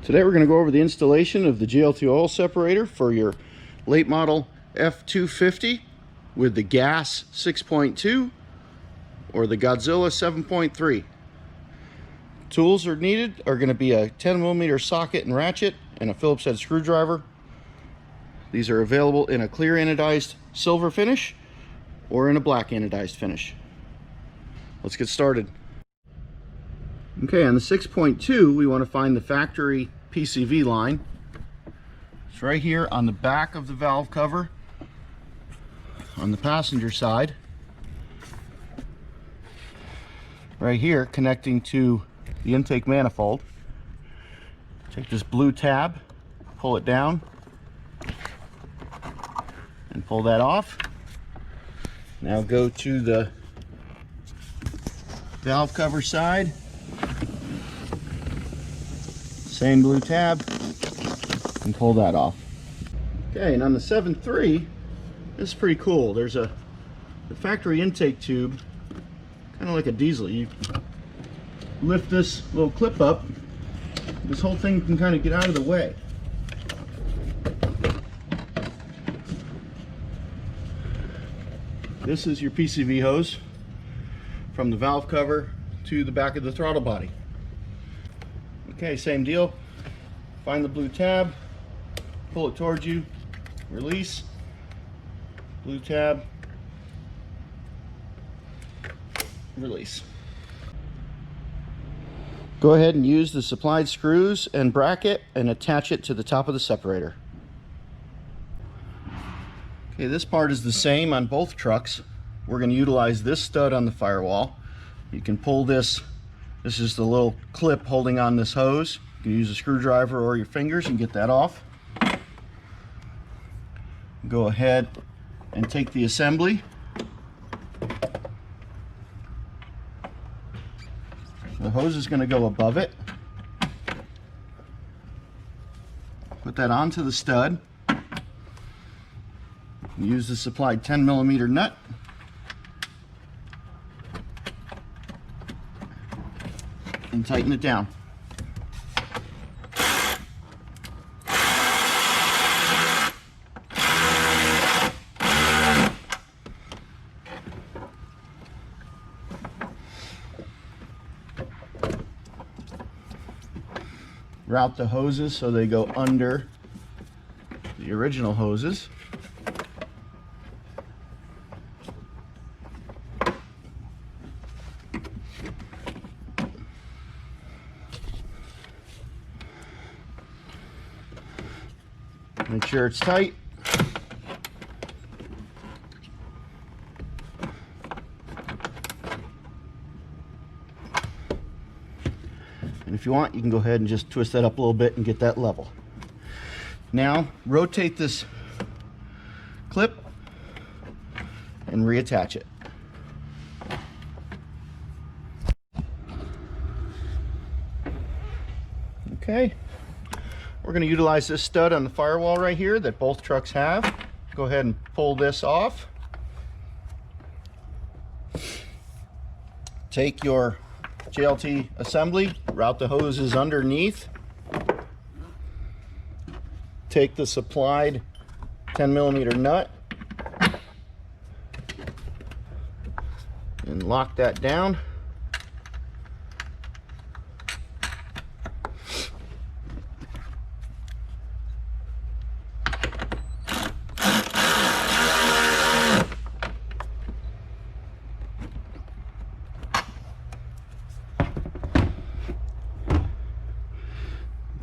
Today we're going to go over the installation of the JLT oil separator for your late model F-250 with the gas 6.2 or the Godzilla 7.3. Tools are needed are going to be a 10mm socket and ratchet and a Phillips head screwdriver. These are available in a clear anodized silver finish or in a black anodized finish. Let's get started. Okay, on the 6.2 we want to find the factory PCV line. It's right here on the back of the valve cover on the passenger side. Right here connecting to the intake manifold. Take this blue tab, pull it down, and pull that off. Now go to the valve cover side. Same blue tab, and pull that off. Okay, and on the 7.3, this is pretty cool. There's the factory intake tube, kind of like a diesel. You lift this little clip up, this whole thing can kind of get out of the way. This is your Pcv hose from the valve cover to the back of the throttle body. Okay, same deal. Find the blue tab, pull it towards you, release, blue tab, release. Go ahead and use the supplied screws and bracket and attach it to the top of the separator. Okay, this part is the same on both trucks. We're going to utilize this stud on the firewall. You can pull this. This is the little clip holding on this hose. You can use a screwdriver or your fingers and get that off. Go ahead and take the assembly. The hose is going to go above it. Put that onto the stud. Use the supplied 10mm nut. And tighten it down. Route the hoses so they go under the original hoses. Make sure it's tight. And if you want, you can go ahead and just twist that up a little bit and get that level. Now, rotate this clip and reattach it. Okay. We're going to utilize this stud on the firewall right here that both trucks have. Go ahead and pull this off. Take your JLT assembly, route the hoses underneath. Take the supplied 10mm nut and lock that down.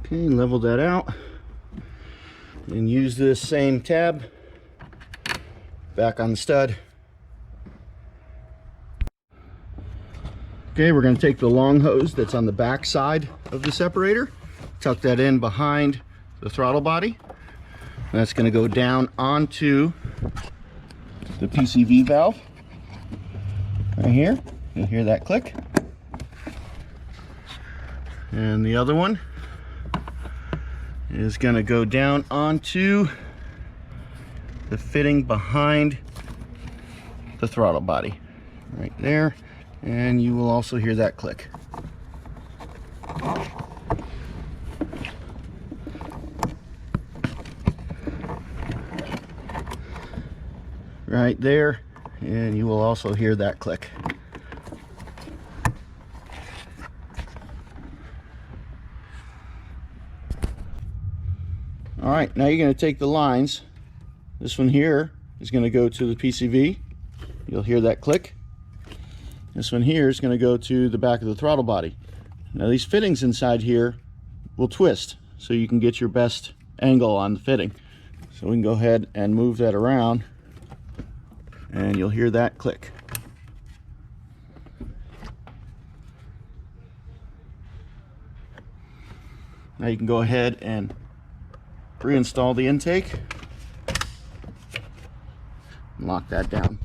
Okay, level that out and use this same tab back on the stud. Okay, we're going to take the long hose that's on the back side of the separator, tuck that in behind the throttle body. And that's going to go down onto the PCV valve right here. You'll hear that click. And the other one is going to go down onto the fitting behind the throttle body right there, and you will also hear that click. right there, and you will also hear that click. All right, now you're going to take the lines. This one here is going to go to the PCV. You'll hear that click. This one here is going to go to the back of the throttle body. Now these fittings inside here will twist, so you can get your best angle on the fitting. So we can go ahead and move that around, and you'll hear that click. Now you can go ahead and reinstall the intake and lock that down.